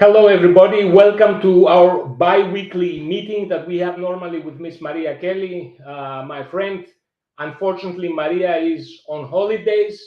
Hello, everybody. Welcome to our bi-weekly meeting that we have normally with Miss Maria Kelly, my friend. Unfortunately, Maria is on holidays,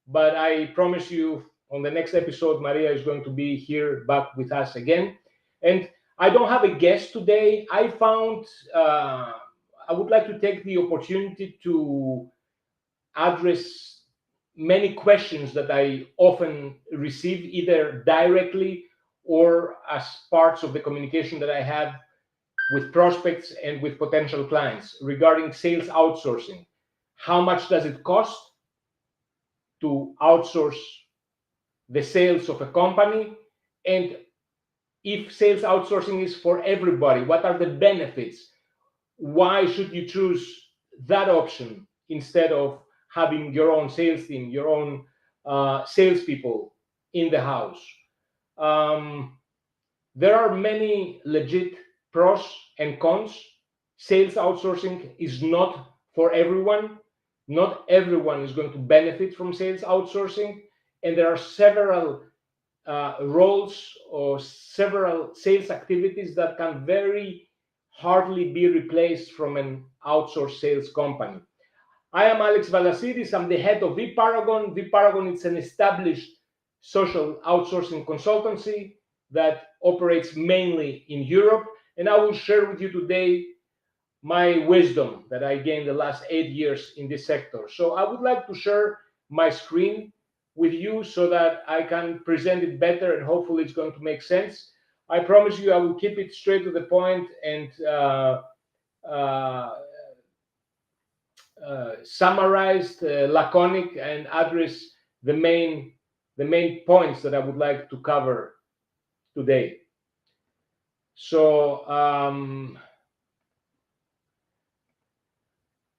but I promise you on the next episode, Maria is going to be here back with us again. And I don't have a guest today. I would like to take the opportunity to address many questions that I often receive, either directly or as parts of the communication that I have with prospects and with potential clients regarding sales outsourcing. How much does it cost to outsource the sales of a company? And if sales outsourcing is for everybody, what are the benefits? Why should you choose that option instead of having your own sales team, your own salespeople in the house? Um, there are many legit pros and cons. Sales outsourcing is not for everyone. Not everyone is going to benefit from sales outsourcing, and there are several roles or several sales activities that can very hardly be replaced from an outsourced sales company. I am Alex Valasidis. I'm the head of vParagon. vParagon is an established social outsourcing consultancy that operates mainly in Europe. And I will share with you today my wisdom that I gained the last 8 years in this sector. So I would like to share my screen with you so that I can present it better and hopefully it's going to make sense. I promise you I will keep it straight to the point and uh, summarized, laconic, and address the main points that I would like to cover today. So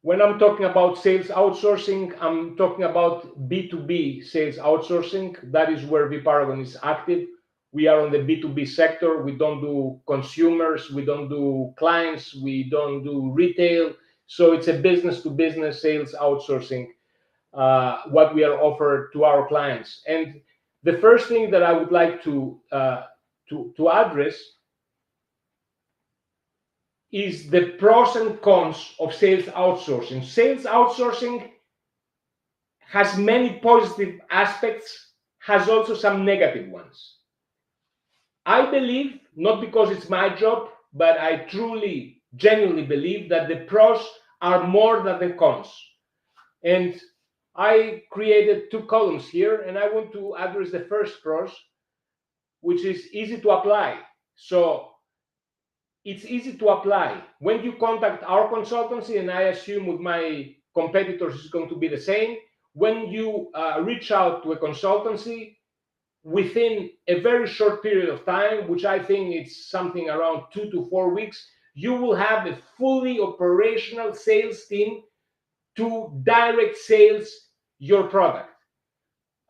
when I'm talking about sales outsourcing, I'm talking about B2B sales outsourcing. That is where vParagon is active. We are on the B2B sector. We don't do consumers, we don't do clients, we don't do retail. So it's a business to business sales outsourcing, what we are offered to our clients. And the first thing that I would like to address is the pros and cons of sales outsourcing. Sales outsourcing has many positive aspects, has also some negative ones. I believe, not because it's my job, but I truly, genuinely believe that the pros are more than the cons. And I created two columns here, and I want to address the first pros, which is easy to apply. So it's easy to apply. When you contact our consultancy, and I assume with my competitors it's going to be the same, when you reach out to a consultancy, within a very short period of time, which I think it's something around 2 to 4 weeks, you will have a fully operational sales team to direct sales your product.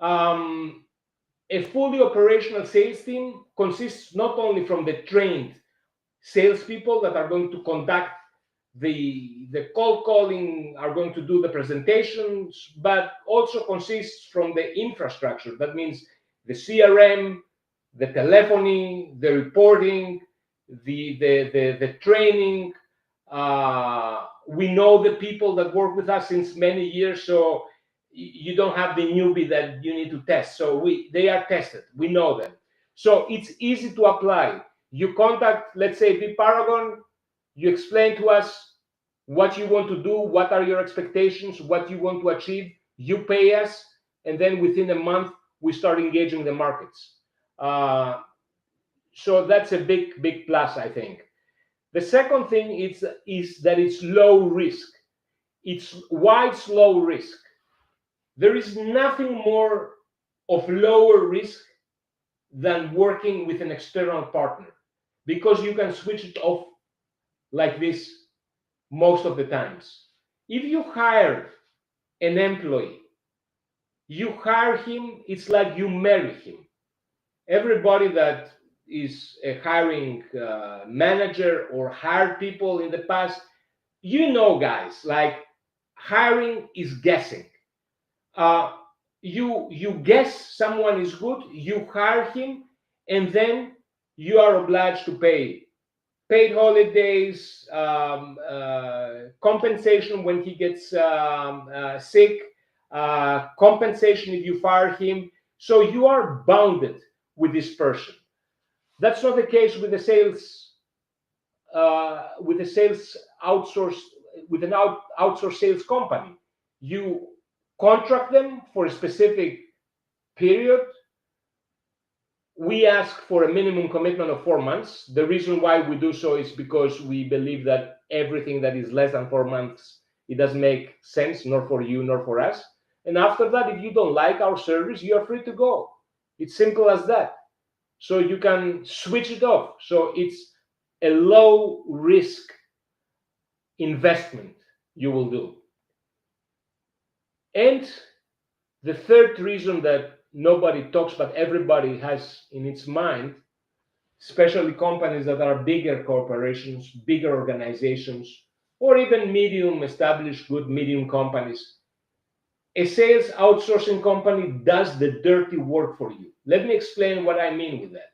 A fully operational sales team consists not only from the trained salespeople that are going to conduct the cold calling, are going to do the presentations, but also consists from the infrastructure. That means the CRM, the telephony, the reporting, the training. We know the people that work with us since many years, so you don't have the newbie that you need to test. So they are tested. We know them. So it's easy to apply. You contact, let's say, vParagon, you explain to us what you want to do, what are your expectations, what you want to achieve, you pay us, and then within a month, we start engaging the markets. So that's a big plus, I think. The second thing is that it's low risk. Why it's low risk? There is nothing more of lower risk than working with an external partner, because you can switch it off like this most of the times. If you hire an employee, you hire him, it's like you marry him. Everybody that is a hiring manager or hired people in the past, guys, like hiring is guessing. You guess someone is good, you hire him, and then you are obliged to pay paid holidays, compensation when he gets sick, compensation if you fire him. So you are bounded with this person. That's not the case with the sales outsource with an outsource sales company. You contract them for a specific period. We ask for a minimum commitment of 4 months. The reason why we do so is because we believe that everything that is less than 4 months, it doesn't make sense, nor for you nor for us. And after that, if you don't like our service, you are free to go. It's simple as that. So you can switch it off. So it's a low risk investment you will do. And the third reason that nobody talks but everybody has in its mind, especially companies that are bigger corporations, bigger organizations, or even medium established, good medium companies, a sales outsourcing company does the dirty work for you. Let me explain what I mean with that.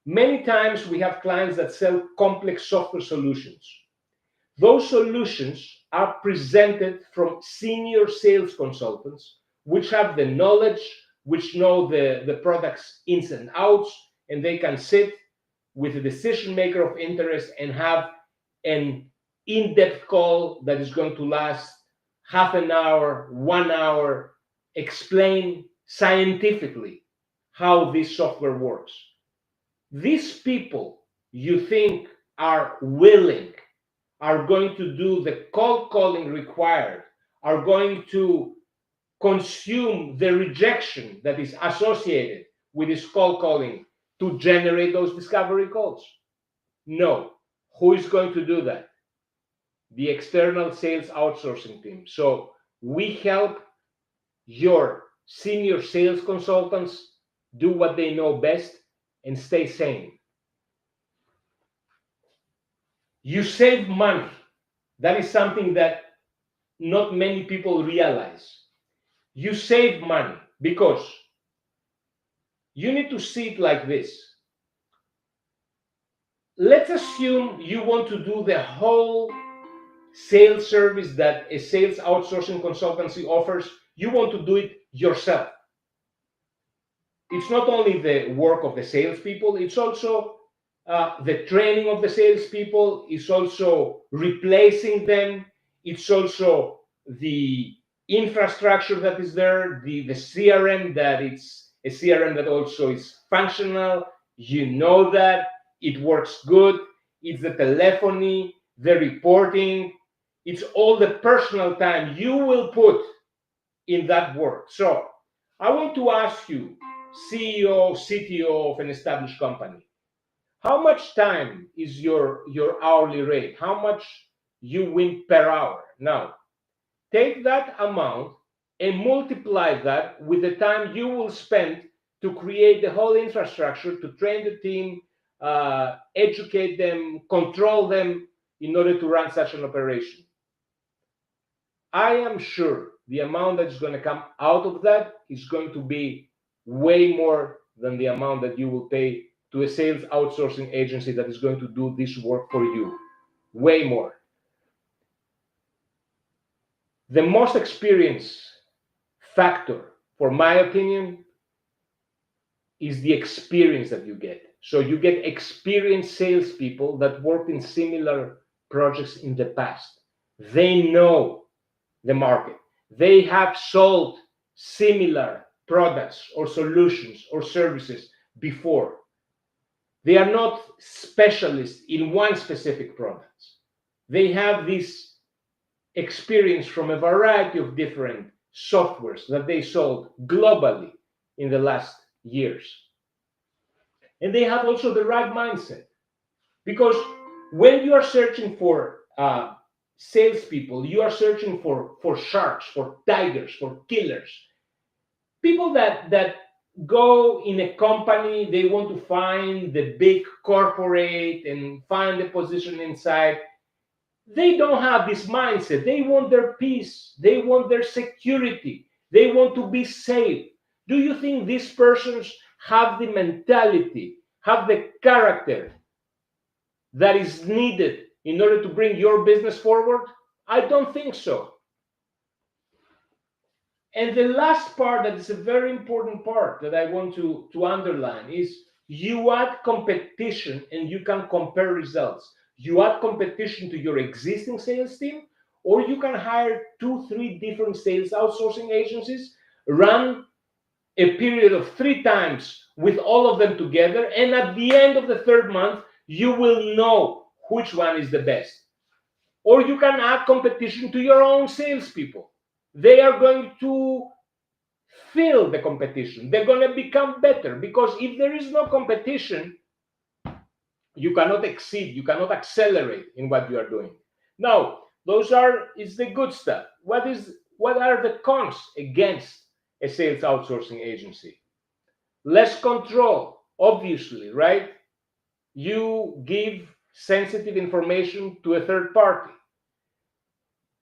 Many times we have clients that sell complex software solutions. Those solutions are presented from senior sales consultants, which have the knowledge, which know the product's ins and outs, and they can sit with a decision maker of interest and have an in-depth call that is going to last half an hour, 1 hour, explain scientifically how this software works. These people you think are willing, are going to do the cold calling required, are going to consume the rejection that is associated with this cold calling to generate those discovery calls? No. Who is going to do that? The external sales outsourcing team. So we help your senior sales consultants do what they know best and stay sane. You save money. That is something that not many people realize. You save money because you need to see it like this. Let's assume you want to do the whole sales service that a sales outsourcing consultancy offers. You want to do it yourself. It's not only the work of the salespeople, it's also the training of the salespeople, it's also replacing them, it's also the infrastructure that is there, the CRM that it's a CRM that also is functional, you know that, it works good, it's the telephony, the reporting, it's all the personal time you will put in that work. So I want to ask you, CEO, CTO of an established company, how much time is your hourly rate? How much you win per hour? Now, take that amount and multiply that with the time you will spend to create the whole infrastructure, to train the team, educate them, control them in order to run such an operation. I am sure the amount that's going to come out of that is going to be way more than the amount that you will pay to a sales outsourcing agency that is going to do this work for you. Way more. The most experienced factor, for my opinion, is the experience that you get. So you get experienced salespeople that worked in similar projects in the past. They know the market. They have sold similar products or solutions or services before. They are not specialists in one specific product. They have this experience from a variety of different softwares that they sold globally in the last years. And they have also the right mindset. Because when you are searching for salespeople, you are searching for sharks, for tigers, for killers. People that go in a company, they want to find the big corporate and find a position inside. They don't have this mindset. They want their peace. They want their security. They want to be safe. Do you think these persons have the mentality, have the character that is needed in order to bring your business forward? I don't think so. And the last part, that is a very important part that I want to underline, is you add competition and you can compare results. You add competition to your existing sales team, or you can hire 2-3 different sales outsourcing agencies, run a period of 3 times with all of them together, and at the end of the 3rd month, you will know which one is the best. Or you can add competition to your own salespeople. They are going to feel the competition. They're going to become better, because if there is no competition, you cannot exceed, you cannot accelerate in what you are doing. Now, those is the good stuff. What are the cons against a sales outsourcing agency? Less control, obviously, right? You give sensitive information to a third party.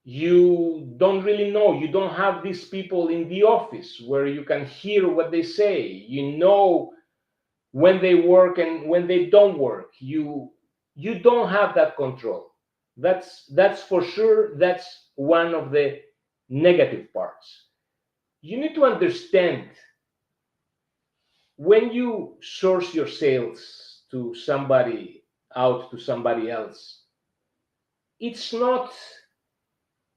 You don't really know. You don't have these people in the office where you can hear what they say. You know when they work and when they don't work. You don't have that control. That's for sure. That's one of the negative parts. You need to understand, when you source your sales to somebody else, it's not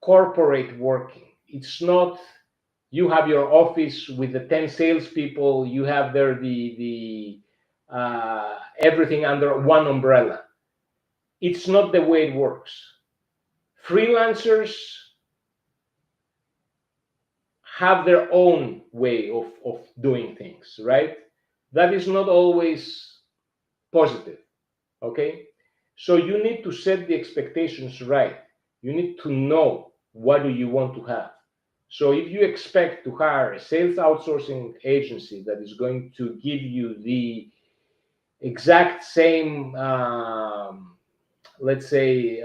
corporate working. It's not you have your office with the 10 salespeople, you have there the everything under one umbrella. It's not the way it works. Freelancers have their own way of doing things, right? That is not always positive, okay? So you need to set the expectations right. You need to know what do you want to have. So if you expect to hire a sales outsourcing agency that is going to give you the exact same, let's say,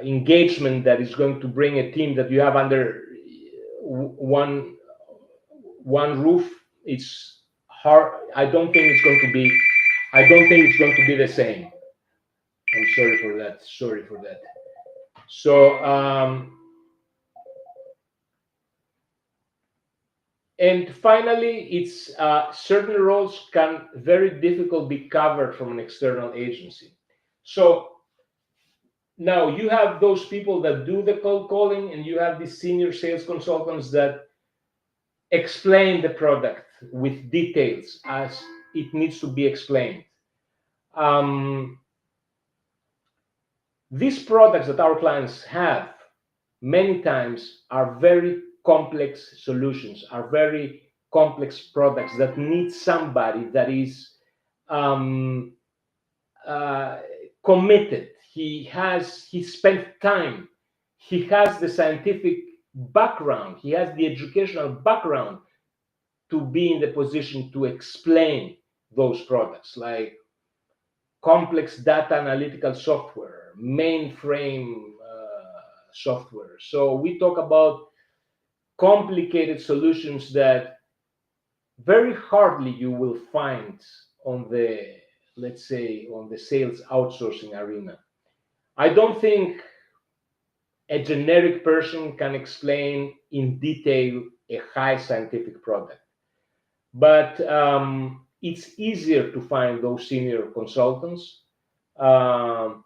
engagement that is going to bring a team that you have under one roof, it's hard. I don't think it's going to be the same. I'm sorry for that. So and finally, it's certain roles can very difficult be covered from an external agency. So now you have those people that do the cold calling, and you have these senior sales consultants that explain the product with details as it needs to be explained. These products that our clients have many times are very complex solutions, are very complex products that need somebody that is committed. He spent time. He has the scientific background. He has the educational background to be in the position to explain those products, like complex data analytical software, mainframe software. So we talk about complicated solutions that very hardly you will find on the, let's say, on the sales outsourcing arena. I don't think a generic person can explain in detail a high scientific product, but it's easier to find those senior consultants than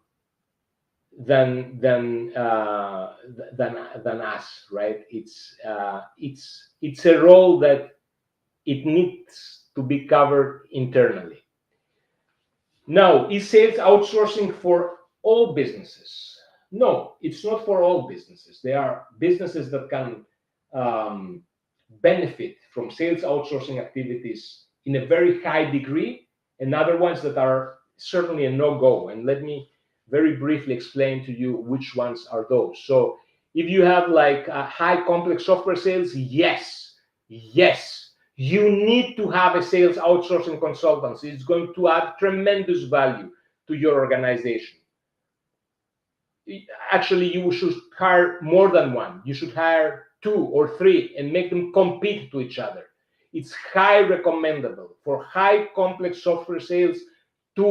us, right? It's a role that it needs to be covered internally. Now, is sales outsourcing for all businesses? No, it's not for all businesses. There are businesses that can benefit from sales outsourcing activities in a very high degree, and other ones that are certainly a no-go. And let me very briefly explain to you which ones are those. So if you have like high complex software sales, yes, you need to have a sales outsourcing consultancy. It's going to add tremendous value to your organization. Actually, you should hire more than one. You should hire 2 or 3 and make them compete to each other. it's high recommendable for high complex software sales to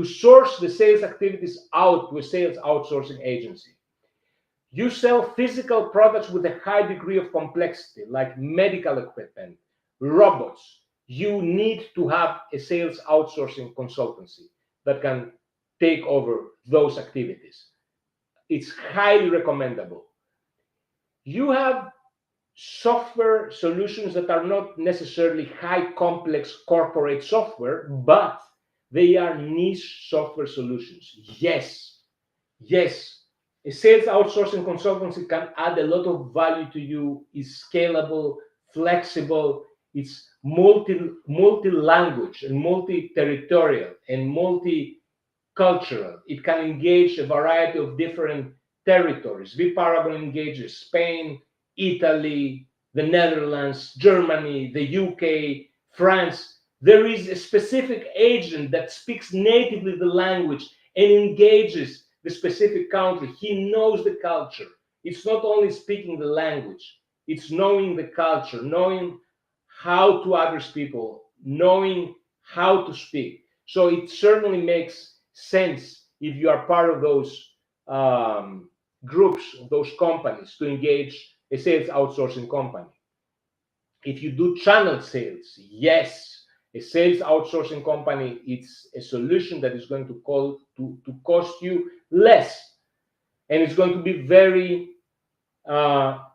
source the sales activities out to a sales outsourcing agency. You sell physical products with a high degree of complexity, like medical equipment, robots. You need to have a sales outsourcing consultancy that can take over those activities. It's highly recommendable. You have software solutions that are not necessarily high complex corporate software, but they are niche software solutions. Yes, a sales outsourcing consultancy can add a lot of value to you, is scalable, flexible, it's multi-language and multi-territorial and multi-cultural. It can engage a variety of different territories. vParagon engages Spain, Italy, the Netherlands, Germany, the UK, France. There is a specific agent that speaks natively the language and engages the specific country. He knows the culture. It's not only speaking the language, it's knowing the culture, knowing how to address people, knowing how to speak. So it certainly makes sense if you are part of those groups, those companies, to engage a sales outsourcing company. If you do channel sales, yes, a sales outsourcing company, it's a solution that is going to cost you less, and it's going to be very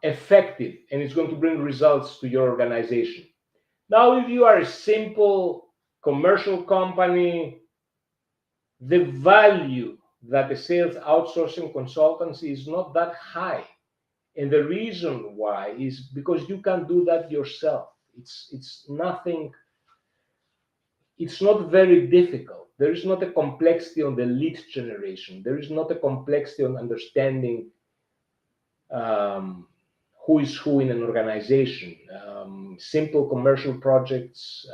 effective, and it's going to bring results to your organization. Now, if you are a simple commercial company, the value that the sales outsourcing consultancy is not that high. And the reason why is because you can do that yourself. It's nothing, it's not very difficult. There is not a complexity on the lead generation. There is not a complexity on understanding who is who in an organization. Simple commercial projects,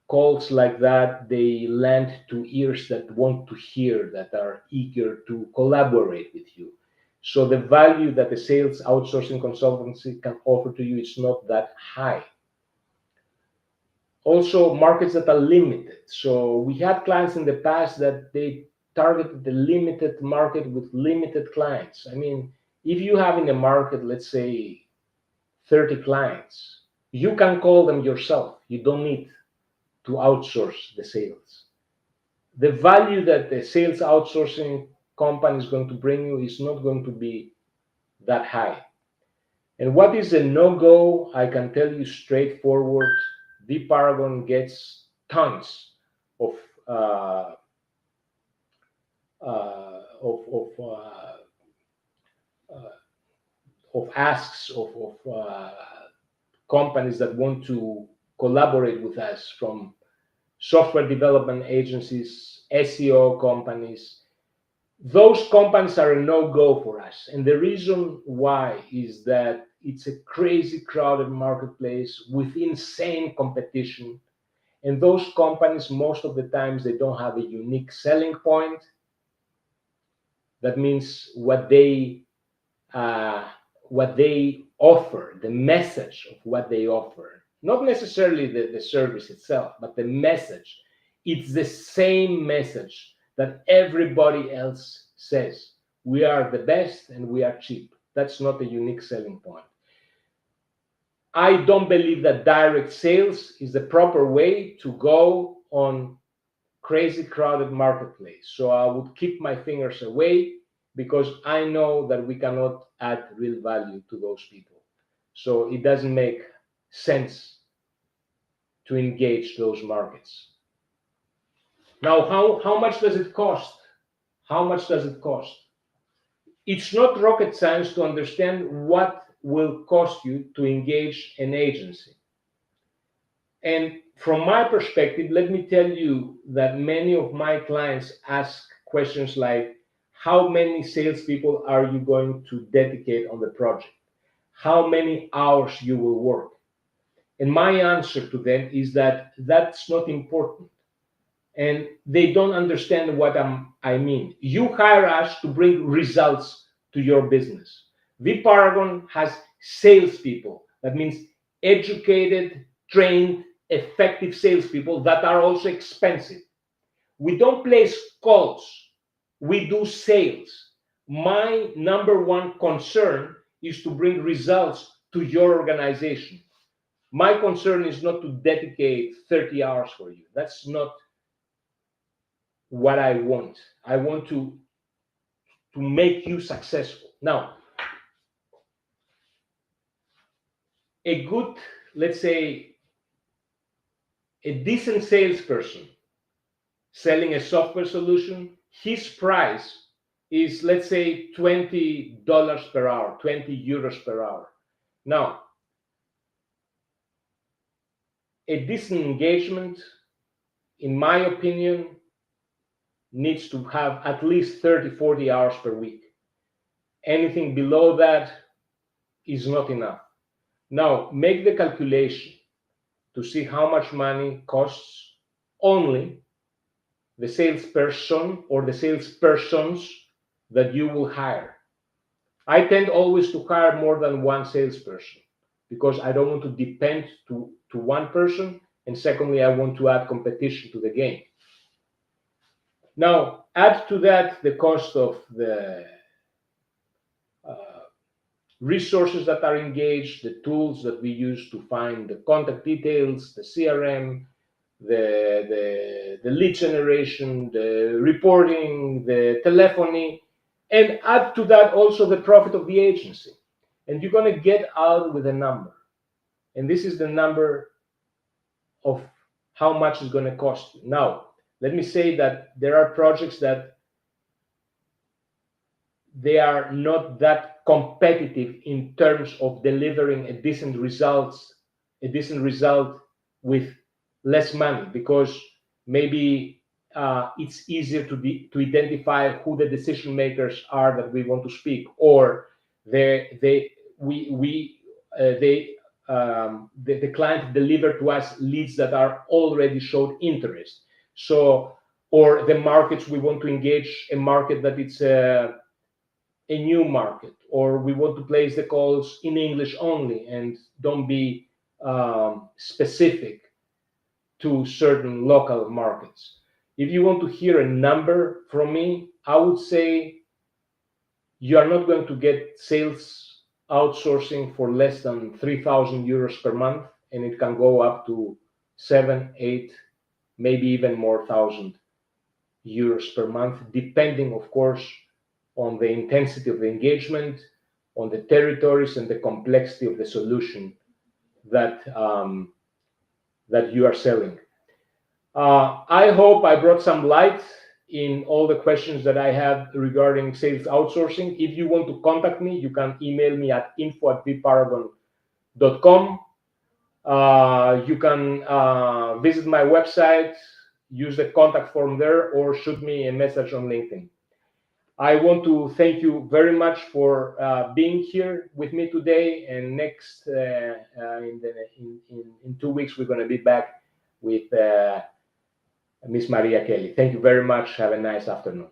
calls like that, they land to ears that want to hear, that are eager to collaborate with you. So the value that the sales outsourcing consultancy can offer to you is not that high. Also, markets that are limited. So we had clients in the past that they targeted the limited market with limited clients. I mean, if you have in the market, let's say 30 clients, you can call them yourself. You don't need to outsource the sales. The value that the sales outsourcing company is going to bring you is not going to be that high. And what is a no-go? I can tell you straightforward. vParagon gets tons of asks of companies that want to collaborate with us, from software development agencies, SEO companies. Those companies are a no-go for us. And the reason why is that it's a crazy crowded marketplace with insane competition. And those companies, most of the times, they don't have a unique selling point. That means what they offer, the message of what they offer, not necessarily the service itself, but the message. It's the same message that everybody else says. We are the best and we are cheap. That's not a unique selling point. I don't believe that direct sales is the proper way to go on crazy crowded marketplace. So I would keep my fingers away, because I know that we cannot add real value to those people. So it doesn't make sense to engage those markets. Now, how much does it cost? How much does it cost? It's not rocket science to understand what will cost you to engage an agency. And from my perspective, let me tell you that many of my clients ask questions like, how many salespeople are you going to dedicate on the project? How many hours you will work? And my answer to them is that that's not important. And they don't understand what I mean. You hire us to bring results to your business. vParagon has salespeople. That means educated, trained, effective salespeople that are also expensive. We don't place calls, we do sales. My number one concern is to bring results to your organization. My concern is not to dedicate 30 hours for you. That's not what I want. I want to make you successful. Now, a good, let's say, a decent salesperson selling a software solution, his price is, let's say, $20 per hour, 20 euros per hour. Now, a decent engagement, in my opinion, needs to have at least 30, 40 hours per week. Anything below that is not enough. Now, make the calculation to see how much money costs only the salesperson or the salespersons that you will hire. I tend always to hire more than one salesperson because I don't want to depend to one person, and secondly, I want to add competition to the game. Now, add to that the cost of the resources that are engaged, the tools that we use to find the contact details, the CRM, the lead generation, the reporting, the telephony, and add to that also the profit of the agency. And you're going to get out with a number. And this is the number of how much it's going to cost you. Now, let me say that there are projects that they are not that competitive in terms of delivering a decent result with less money, because maybe it's easier to identify who the decision makers are that we want to speak, or the client deliver to us leads that are already showed interest. So, or the markets we want to engage, a market that it's a new market, or we want to place the calls in English only and don't be specific to certain local markets. If you want to hear a number from me, I would say you are not going to get sales outsourcing for less than 3,000 euros per month, and it can go up to 7, 8, maybe even more thousand euros per month, depending, of course, on the intensity of the engagement, on the territories, and the complexity of the solution that you are selling. I hope I brought some light in all the questions that I had regarding sales outsourcing. If you want to contact me, you can email me at info@vparagon.com. You can visit my website, use the contact form there, or shoot me a message on LinkedIn. I want to thank you very much for being here with me today. And next, in 2 weeks, we're going to be back with Miss Maria Kelly. Thank you very much. Have a nice afternoon.